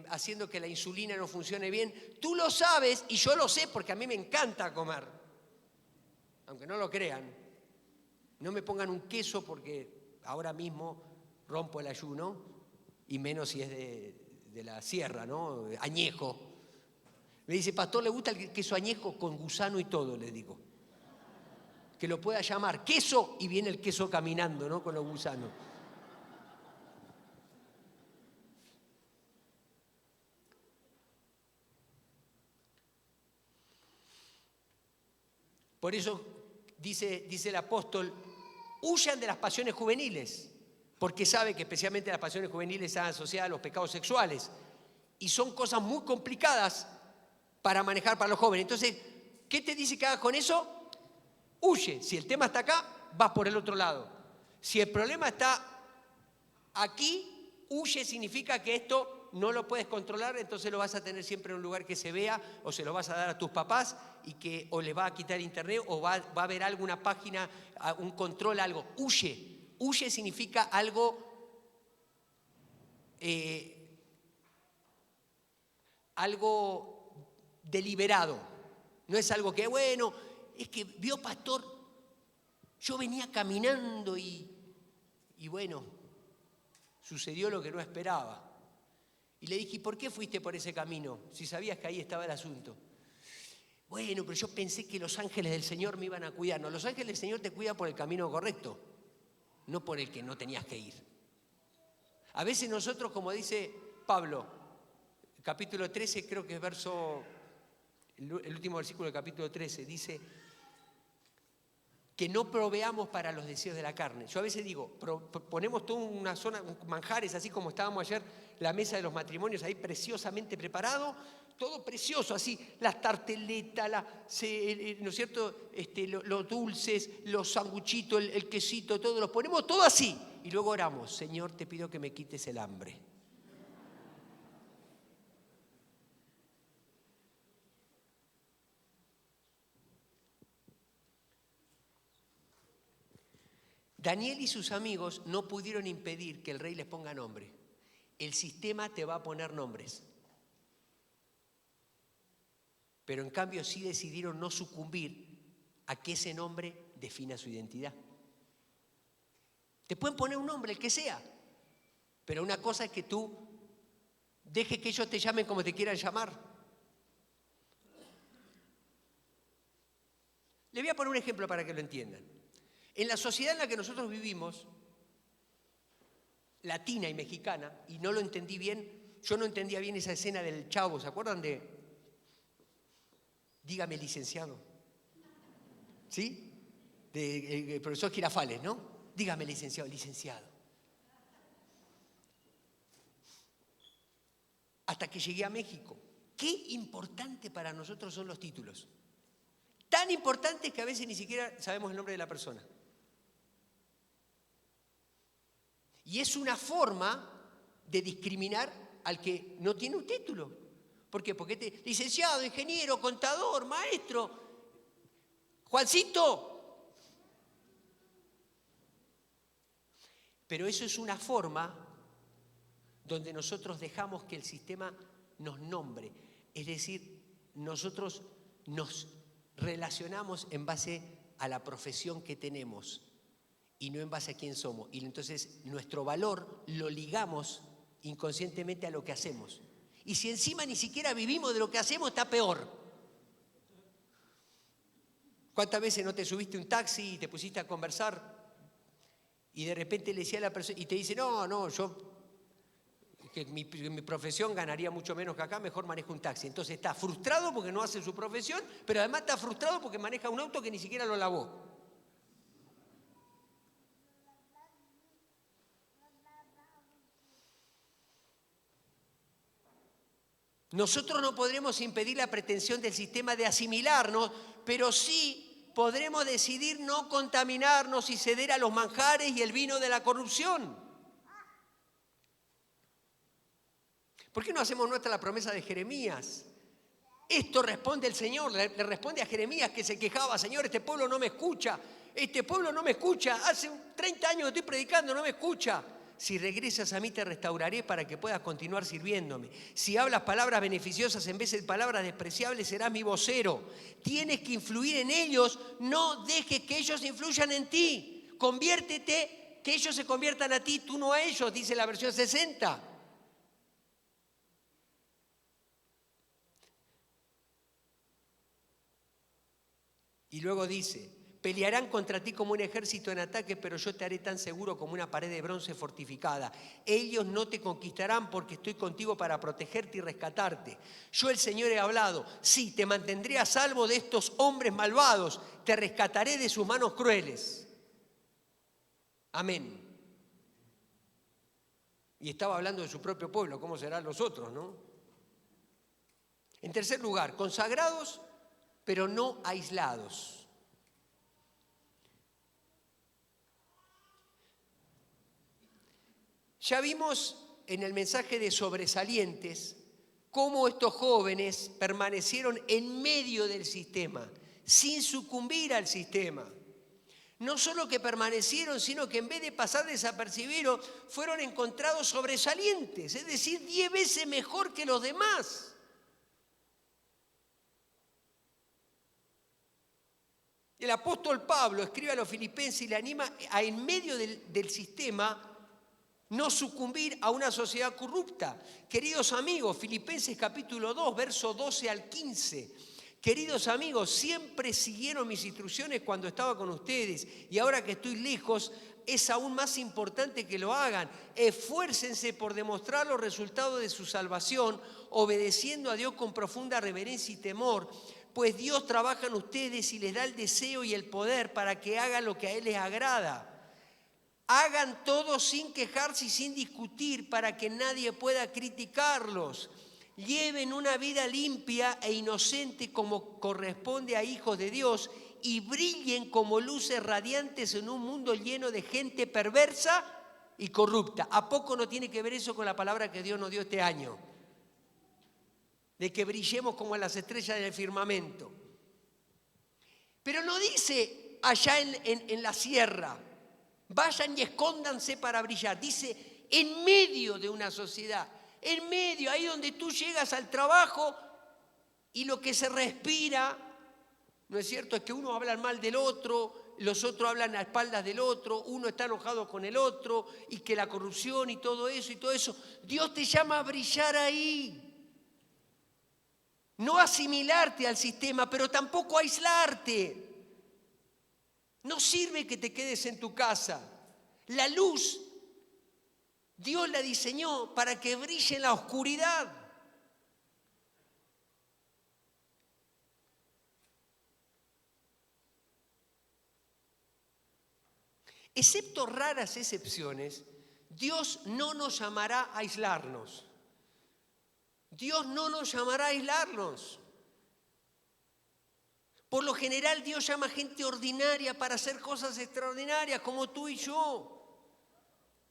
A: haciendo que la insulina no funcione bien. Tú lo sabes y yo lo sé porque a mí me encanta comer. Aunque no lo crean. No me pongan un queso porque ahora mismo rompo el ayuno, y menos si es de la sierra, ¿no? Añejo. Me dice, pastor, ¿le gusta el queso añejo con gusano y todo? Le digo. Que lo pueda llamar queso y viene el queso caminando, ¿no? Con los gusanos. Por eso dice el apóstol, huyan de las pasiones juveniles, porque sabe que especialmente las pasiones juveniles están asociadas a los pecados sexuales y son cosas muy complicadas para manejar para los jóvenes. Entonces, ¿qué te dice que hagas con eso? Huye. Si el tema está acá, vas por el otro lado. Si el problema está aquí, huye significa que esto no lo puedes controlar, entonces lo vas a tener siempre en un lugar que se vea, o se lo vas a dar a tus papás y que o les va a quitar internet o va a haber alguna página, un control, algo. Huye. Huye significa algo, algo deliberado. No es algo que, bueno, es que vio pastor, yo venía caminando y bueno, sucedió lo que no esperaba. Y le dije, ¿y por qué fuiste por ese camino? Si sabías que ahí estaba el asunto. Bueno, pero yo pensé que los ángeles del Señor me iban a cuidar. No, los ángeles del Señor te cuidan por el camino correcto, no por el que no tenías que ir. A veces nosotros, como dice Pablo, capítulo 13, creo que es el último versículo del capítulo 13, dice que no proveamos para los deseos de la carne. Yo a veces digo, ponemos toda una zona, manjares, así como estábamos ayer, la mesa de los matrimonios ahí preciosamente preparado, todo precioso, así, las tarteletas, ¿no es cierto? Los dulces, los sanguchitos, el quesito, todo, los ponemos todo así. Y luego oramos, Señor, te pido que me quites el hambre. Daniel y sus amigos no pudieron impedir que el rey les ponga nombre. El sistema te va a poner nombres. Pero en cambio sí decidieron no sucumbir a que ese nombre defina su identidad. Te pueden poner un nombre, el que sea, pero una cosa es que tú dejes que ellos te llamen como te quieran llamar. Le voy a poner un ejemplo para que lo entiendan. En la sociedad en la que nosotros vivimos, latina y mexicana, y no lo entendí bien, yo no entendía bien esa escena del Chavo, ¿se acuerdan de dígame licenciado? ¿Sí? El profesor Girafales, ¿no? Dígame licenciado, licenciado. Hasta que llegué a México. Qué importante para nosotros son los títulos. Tan importantes que a veces ni siquiera sabemos el nombre de la persona. Y es una forma de discriminar al que no tiene un título. ¿Por qué? Porque licenciado, ingeniero, contador, maestro, Juancito. Pero eso es una forma donde nosotros dejamos que el sistema nos nombre. Es decir, nosotros nos relacionamos en base a la profesión que tenemos y no en base a quién somos. Y entonces nuestro valor lo ligamos inconscientemente a lo que hacemos. Y si encima ni siquiera vivimos de lo que hacemos, está peor. ¿Cuántas veces no te subiste un taxi y te pusiste a conversar y de repente le decía a la persona y te dice, no, yo que en mi profesión ganaría mucho menos que acá, mejor manejo un taxi? Entonces está frustrado porque no hace su profesión, pero además está frustrado porque maneja un auto que ni siquiera lo lavó. Nosotros no podremos impedir la pretensión del sistema de asimilarnos, pero sí podremos decidir no contaminarnos y ceder a los manjares y el vino de la corrupción. ¿Por qué no hacemos nuestra la promesa de Jeremías? Esto responde el Señor, le responde a Jeremías que se quejaba, Señor, este pueblo no me escucha, hace 30 años que estoy predicando, no me escucha. Si regresas a mí te restauraré para que puedas continuar sirviéndome. Si hablas palabras beneficiosas en vez de palabras despreciables, serás mi vocero. Tienes que influir en ellos, no dejes que ellos influyan en ti. Conviértete, que ellos se conviertan a ti, tú no a ellos, dice la versión 60. Y luego dice, Pelearán contra ti como un ejército en ataque, pero yo te haré tan seguro como una pared de bronce fortificada. Ellos no te conquistarán porque estoy contigo para protegerte y rescatarte. Yo el Señor he hablado. Sí, te mantendré a salvo de estos hombres malvados. Te rescataré de sus manos crueles. Amén. Y estaba hablando de su propio pueblo, ¿cómo serán los otros, no? En tercer lugar, consagrados, pero no aislados. Ya vimos en el mensaje de sobresalientes cómo estos jóvenes permanecieron en medio del sistema, sin sucumbir al sistema. No solo que permanecieron, sino que en vez de pasar desapercibidos, fueron encontrados sobresalientes, es decir, 10 veces mejor que los demás. El apóstol Pablo escribe a los filipenses y le anima a, en medio del sistema, no sucumbir a una sociedad corrupta. Queridos amigos, Filipenses capítulo 2, verso 12 al 15. Queridos amigos, siempre siguieron mis instrucciones cuando estaba con ustedes y ahora que estoy lejos es aún más importante que lo hagan. Esfuércense por demostrar los resultados de su salvación, obedeciendo a Dios con profunda reverencia y temor, pues Dios trabaja en ustedes y les da el deseo y el poder para que hagan lo que a Él les agrada. Hagan todo sin quejarse y sin discutir para que nadie pueda criticarlos. Lleven una vida limpia e inocente como corresponde a hijos de Dios y brillen como luces radiantes en un mundo lleno de gente perversa y corrupta. ¿A poco no tiene que ver eso con la palabra que Dios nos dio este año? De que brillemos como las estrellas del firmamento. Pero no dice allá en la sierra, vayan y escóndanse para brillar. Dice, en medio de una sociedad, en medio, ahí donde tú llegas al trabajo y lo que se respira, ¿no es cierto? Es que uno habla mal del otro, los otros hablan a espaldas del otro, uno está enojado con el otro y que la corrupción y todo eso. Dios te llama a brillar ahí. No asimilarte al sistema, pero tampoco aislarte. No sirve que te quedes en tu casa. La luz, Dios la diseñó para que brille en la oscuridad. Excepto raras excepciones, Dios no nos llamará a aislarnos. Dios no nos llamará a aislarnos. Por lo general Dios llama a gente ordinaria para hacer cosas extraordinarias como tú y yo.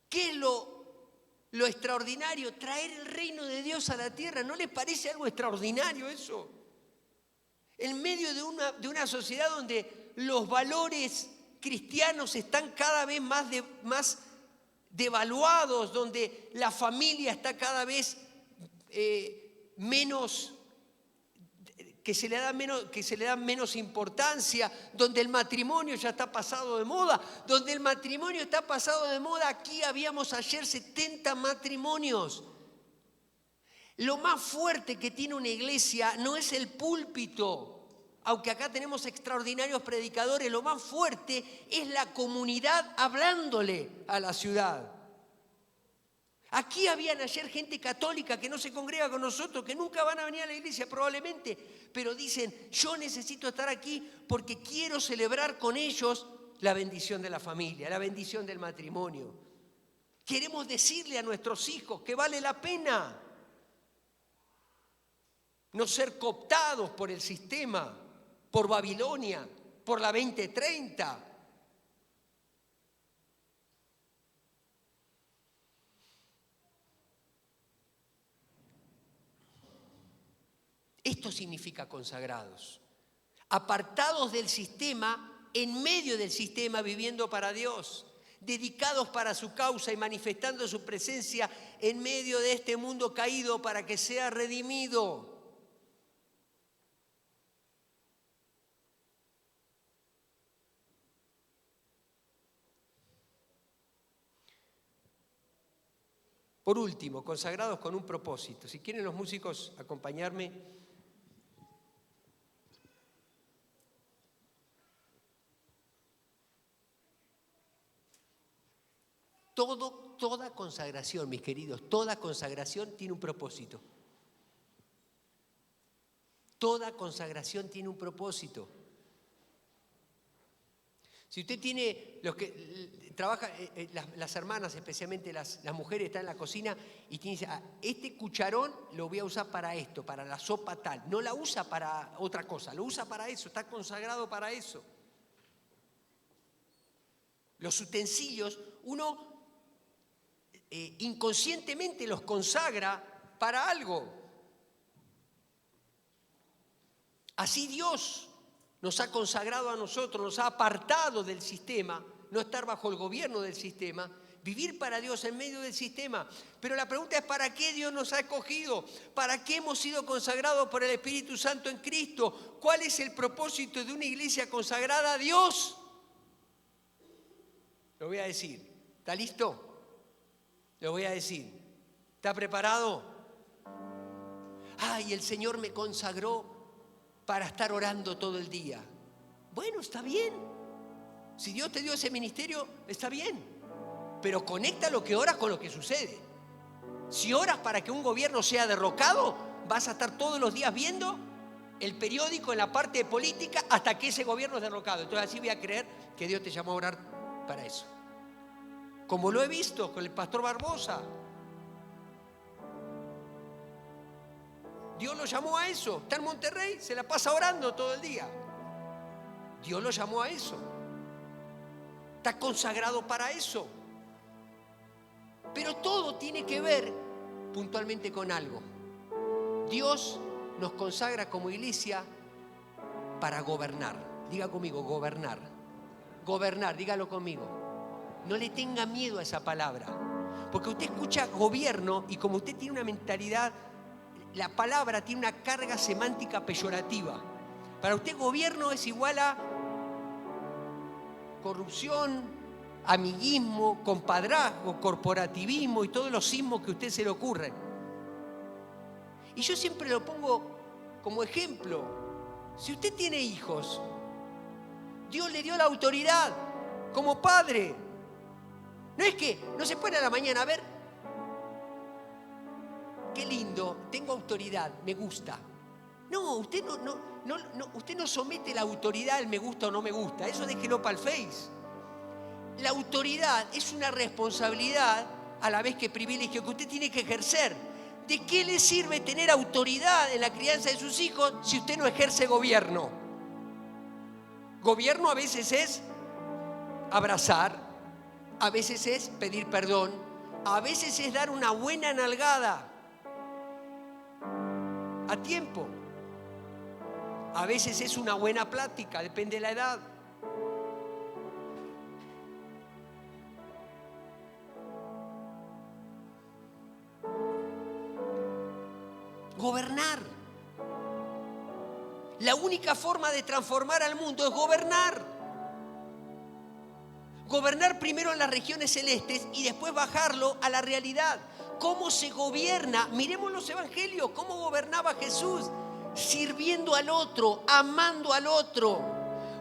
A: ¿Qué es lo extraordinario? Traer el reino de Dios a la tierra. ¿No les parece algo extraordinario eso? En medio de una sociedad donde los valores cristianos están cada vez más devaluados, donde la familia está cada vez menos, que se le da menos importancia, donde el matrimonio ya está pasado de moda, aquí habíamos ayer 70 matrimonios. Lo más fuerte que tiene una iglesia no es el púlpito, aunque acá tenemos extraordinarios predicadores, lo más fuerte es la comunidad hablándole a la ciudad. Aquí habían ayer gente católica que no se congrega con nosotros, que nunca van a venir a la iglesia probablemente, pero dicen, yo necesito estar aquí porque quiero celebrar con ellos la bendición de la familia, la bendición del matrimonio. Queremos decirle a nuestros hijos que vale la pena no ser cooptados por el sistema, por Babilonia, por la 2030. Esto significa consagrados, apartados del sistema, en medio del sistema, viviendo para Dios, dedicados para su causa y manifestando su presencia en medio de este mundo caído para que sea redimido. Por último, consagrados con un propósito. Si quieren los músicos acompañarme. Toda consagración, mis queridos, toda consagración tiene un propósito. Toda consagración tiene un propósito. Si usted tiene, los que trabajan, las hermanas, especialmente las mujeres, están en la cocina y dice, este cucharón lo voy a usar para esto, para la sopa tal. No la usa para otra cosa, lo usa para eso, está consagrado para eso. Los utensilios, uno inconscientemente los consagra para algo. Así Dios nos ha consagrado a nosotros, nos ha apartado del sistema, no estar bajo el gobierno del sistema, vivir para Dios en medio del sistema. Pero la pregunta es, ¿para qué Dios nos ha escogido? ¿Para qué hemos sido consagrados por el Espíritu Santo en Cristo? ¿Cuál es el propósito de una iglesia consagrada a Dios? Lo voy a decir. ¿Está listo? Lo voy a decir. ¿Está preparado? Ay, el Señor me consagró para estar orando todo el día. Bueno, está bien. Si Dios te dio ese ministerio, está bien. Pero conecta lo que oras con lo que sucede. Si oras para que un gobierno sea derrocado, vas a estar todos los días viendo el periódico en la parte de política hasta que ese gobierno es derrocado. Entonces así voy a creer que Dios te llamó a orar para eso. Como lo he visto con el pastor Barbosa. Dios lo llamó a eso. Está en Monterrey, se la pasa orando todo el día. Dios lo llamó a eso. Está consagrado para eso. Pero todo tiene que ver puntualmente con algo. Dios nos consagra como iglesia para gobernar. Diga conmigo, gobernar. Gobernar, dígalo conmigo. No le tenga miedo a esa palabra. Porque usted escucha gobierno y como usted tiene una mentalidad, la palabra tiene una carga semántica peyorativa. Para usted gobierno es igual a corrupción, amiguismo, compadrazgo, corporativismo y todos los sismos que a usted se le ocurren. Y yo siempre lo pongo como ejemplo. Si usted tiene hijos, Dios le dio la autoridad como padre. No es que no se pone a la mañana a ver, qué lindo, tengo autoridad, me gusta. No, usted usted no somete la autoridad al me gusta o no me gusta. Eso déjelo para el Face. La autoridad es una responsabilidad a la vez que privilegio que usted tiene que ejercer. ¿De qué le sirve tener autoridad en la crianza de sus hijos si usted no ejerce gobierno? Gobierno a veces es abrazar, a veces es pedir perdón, a veces es dar una buena nalgada a tiempo. A veces es una buena plática, depende de la edad. Gobernar. La única forma de transformar al mundo es gobernar. Gobernar primero en las regiones celestes y después bajarlo a la realidad. ¿Cómo se gobierna? Miremos los evangelios, cómo gobernaba Jesús, sirviendo al otro, amando al otro.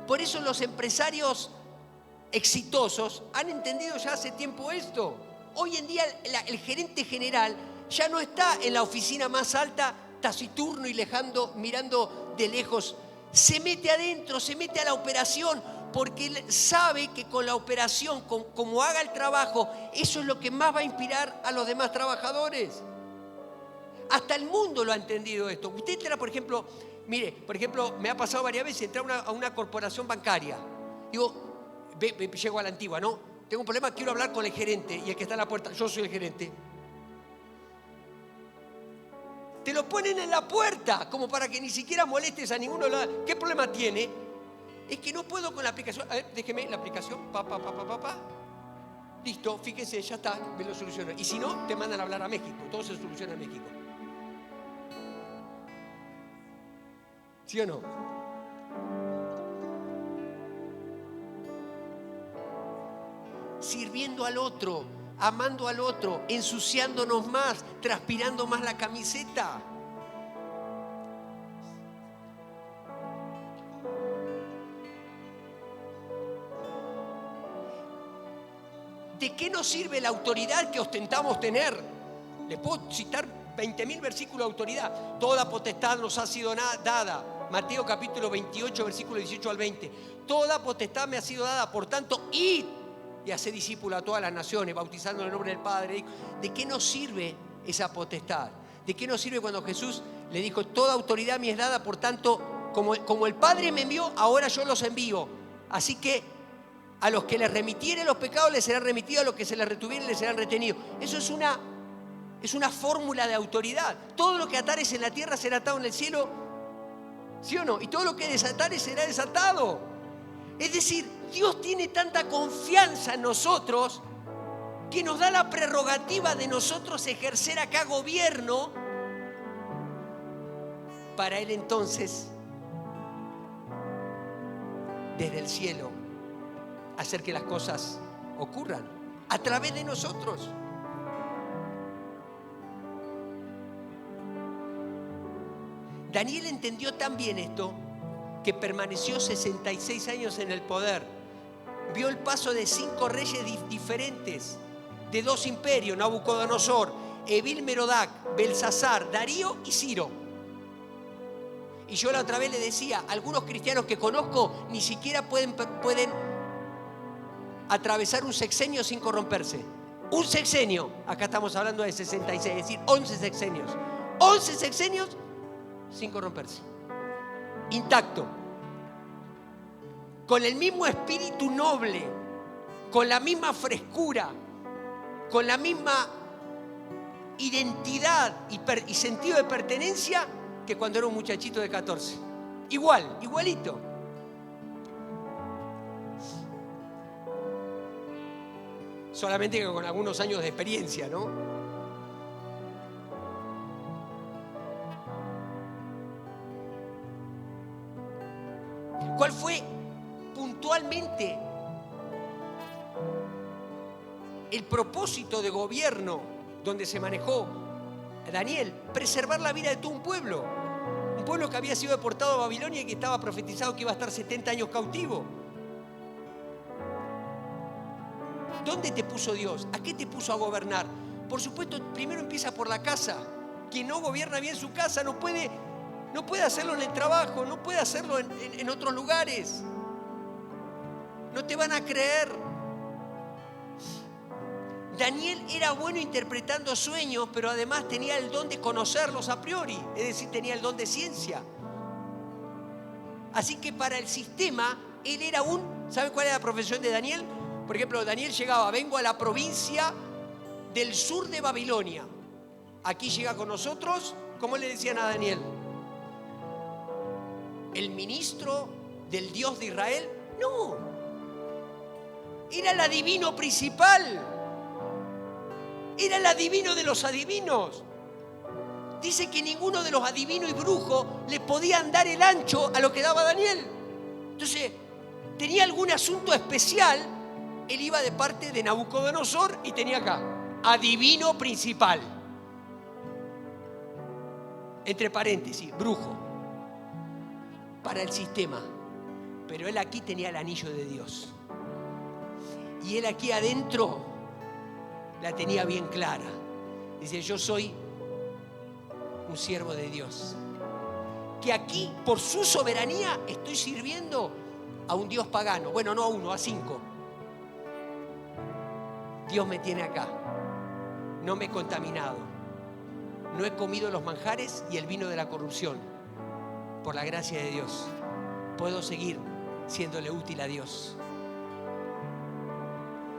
A: Por eso los empresarios exitosos han entendido ya hace tiempo esto. Hoy en día el gerente general ya no está en la oficina más alta, taciturno y mirando de lejos. Se mete adentro, se mete a la operación, porque él sabe que con la operación, como haga el trabajo, eso es lo que más va a inspirar a los demás trabajadores. Hasta el mundo lo ha entendido esto. Usted entra, por ejemplo, mire, por ejemplo, me ha pasado varias veces entrar a una corporación bancaria. Digo, llego a la antigua, ¿no? Tengo un problema, quiero hablar con el gerente, y el que está en la puerta, yo soy el gerente. Te lo ponen en la puerta, como para que ni siquiera molestes a ninguno. ¿Qué problema tiene? Es que no puedo con la aplicación. A ver, déjeme la aplicación. Listo, fíjese, ya está, me lo soluciono. Y si no, te mandan a hablar a México. Todo se soluciona en México. ¿Sí o no? Sirviendo al otro, amando al otro, ensuciándonos más, transpirando más la camiseta. ¿De qué nos sirve la autoridad que ostentamos tener? Les puedo citar 20.000 versículos de autoridad. Toda potestad nos ha sido dada. Mateo capítulo 28, versículo 18 al 20. Toda potestad me ha sido dada, por tanto, id y haced discípulos a todas las naciones, bautizando en el nombre del Padre. ¿De qué nos sirve esa potestad? ¿De qué nos sirve cuando Jesús le dijo, toda autoridad me es dada, por tanto, como el Padre me envió, ahora yo los envío? Así que a los que les remitieren los pecados les serán remitidos, a los que se les retuvieren les serán retenidos. Eso es una fórmula de autoridad. Todo lo que atares en la tierra será atado en el cielo, ¿sí o no? Y todo lo que desatares será desatado. Es decir, Dios tiene tanta confianza en nosotros que nos da la prerrogativa de nosotros ejercer acá gobierno para Él entonces, desde el cielo, hacer que las cosas ocurran a través de nosotros. Daniel entendió tan bien esto que permaneció 66 años en el poder. Vio el paso de 5 reyes diferentes, de 2 imperios, Nabucodonosor, Evil-Merodach, Belsasar, Darío y Ciro. Y yo la otra vez le decía, algunos cristianos que conozco ni siquiera pueden atravesar un sexenio sin corromperse. Un sexenio, acá estamos hablando de 66, es decir, 11 sexenios. 11 sexenios sin corromperse. Intacto. Con el mismo espíritu noble, con la misma frescura, con la misma identidad y sentido de pertenencia que cuando era un muchachito de 14. Igualito. Solamente que con algunos años de experiencia, ¿no? ¿Cuál fue puntualmente el propósito de gobierno donde se manejó Daniel? Preservar la vida de todo un pueblo que había sido deportado a Babilonia y que estaba profetizado que iba a estar 70 años cautivo. ¿Dónde te puso Dios? ¿A qué te puso a gobernar? Por supuesto, primero empieza por la casa. Quien no gobierna bien su casa no puede hacerlo en el trabajo, no puede hacerlo en otros lugares. No te van a creer. Daniel era bueno interpretando sueños, pero además tenía el don de conocerlos a priori, es decir, tenía el don de ciencia. Así que para el sistema, él era ¿sabe cuál era la profesión de Daniel? Por ejemplo, Daniel llegaba, vengo a la provincia del sur de Babilonia. Aquí llega con nosotros, ¿cómo le decían a Daniel? ¿El ministro del Dios de Israel? No. Era el adivino principal. Era el adivino de los adivinos. Dice que ninguno de los adivinos y brujos le podían dar el ancho a lo que daba Daniel. Entonces, tenía algún asunto especial. Él iba de parte de Nabucodonosor y tenía acá, adivino principal. Entre paréntesis, brujo. Para el sistema. Pero él aquí tenía el anillo de Dios. Y él aquí adentro la tenía bien clara. Dice, yo soy un siervo de Dios. Que aquí, por su soberanía, estoy sirviendo a un Dios pagano. Bueno, no a uno, a 5. Dios me tiene acá. No me he contaminado. No he comido los manjares y el vino de la corrupción. Por la gracia de Dios, puedo seguir siéndole útil a Dios.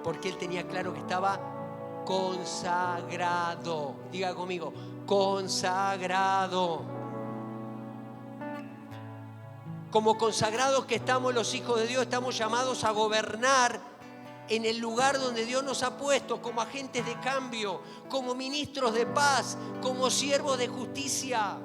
A: Porque él tenía claro que estaba consagrado. Diga conmigo, consagrado. Como consagrados que estamos los hijos de Dios, estamos llamados a gobernar en el lugar donde Dios nos ha puesto, como agentes de cambio, como ministros de paz, como siervos de justicia.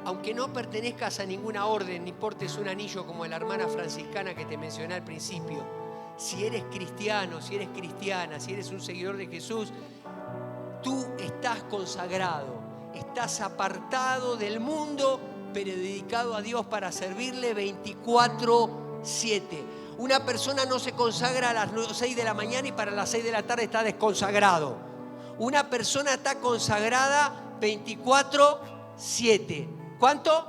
A: Aunque no pertenezcas a ninguna orden, ni portes un anillo como la hermana franciscana que te mencioné al principio, si eres cristiano, si eres cristiana, si eres un seguidor de Jesús, tú estás consagrado, estás apartado del mundo pero dedicado a Dios para servirle 24/7. Una persona no se consagra a las 6 de la mañana y para las 6 de la tarde está desconsagrado. Una persona está consagrada 24/7. ¿Cuánto?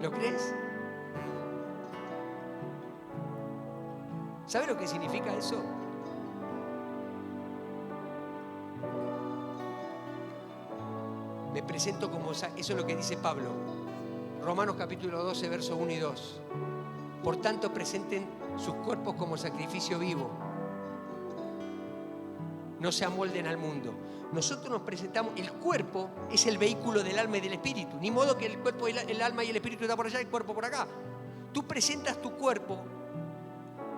A: ¿Lo crees? ¿Sabe lo que significa eso? Me presento como... Eso es lo que dice Pablo. Romanos capítulo 12, versos 1 y 2. Por tanto, presenten sus cuerpos como sacrificio vivo. No se amolden al mundo. Nosotros nos presentamos... El cuerpo es el vehículo del alma y del espíritu. Ni modo que el cuerpo, el alma y el espíritu está por allá y el cuerpo por acá. Tú presentas tu cuerpo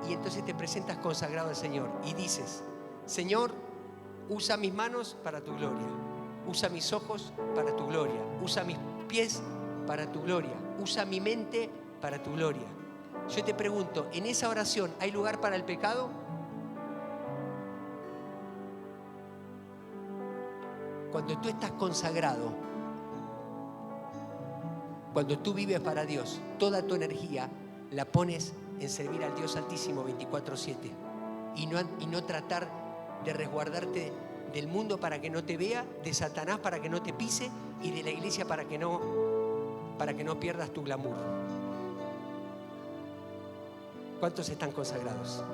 A: y entonces te presentas consagrado al Señor. Y dices, Señor, usa mis manos para tu gloria. Usa mis ojos para tu gloria. Usa mis pies para tu gloria. Usa mi mente para tu gloria. Yo te pregunto, ¿en esa oración hay lugar para el pecado? Cuando tú estás consagrado, cuando tú vives para Dios, toda tu energía la pones en servir al Dios Altísimo 24/7 y no tratar de resguardarte del mundo para que no te vea, de Satanás para que no te pise y de la iglesia para que no pierdas tu glamour. ¿Cuántos están consagrados?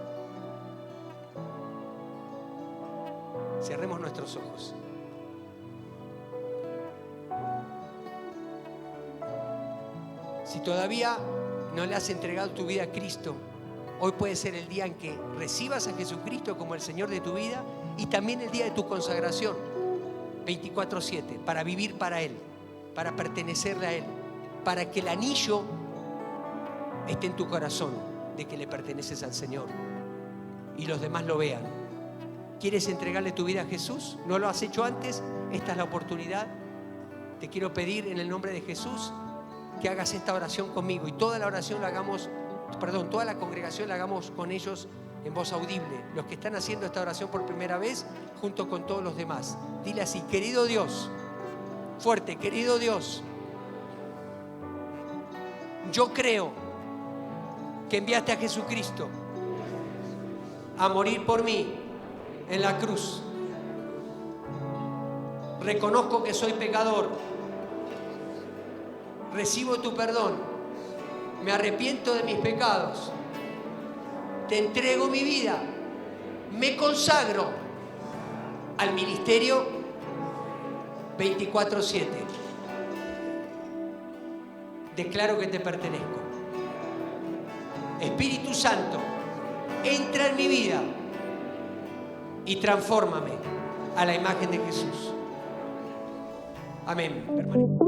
A: Cerremos nuestros ojos. Si todavía no le has entregado tu vida a Cristo, hoy puede ser el día en que recibas a Jesucristo como el Señor de tu vida y también el día de tu consagración 24/7, para vivir para Él, para pertenecerle a Él, para que el anillo esté en tu corazón de que le perteneces al Señor y los demás lo vean. ¿Quieres entregarle tu vida a Jesús? ¿No lo has hecho antes? Esta es la oportunidad. Te quiero pedir en el nombre de Jesús que hagas esta oración conmigo y toda la oración la hagamos, toda la congregación la hagamos con ellos en voz audible. Los que están haciendo esta oración por primera vez, junto con todos los demás. Dile así, querido Dios, fuerte, querido Dios, yo creo que enviaste a Jesucristo a morir por mí en la cruz. Reconozco que soy pecador. Recibo tu perdón, me arrepiento de mis pecados, te entrego mi vida, me consagro al ministerio 24/7. Declaro que te pertenezco. Espíritu Santo, entra en mi vida y transfórmame a la imagen de Jesús. Amén. Permanece.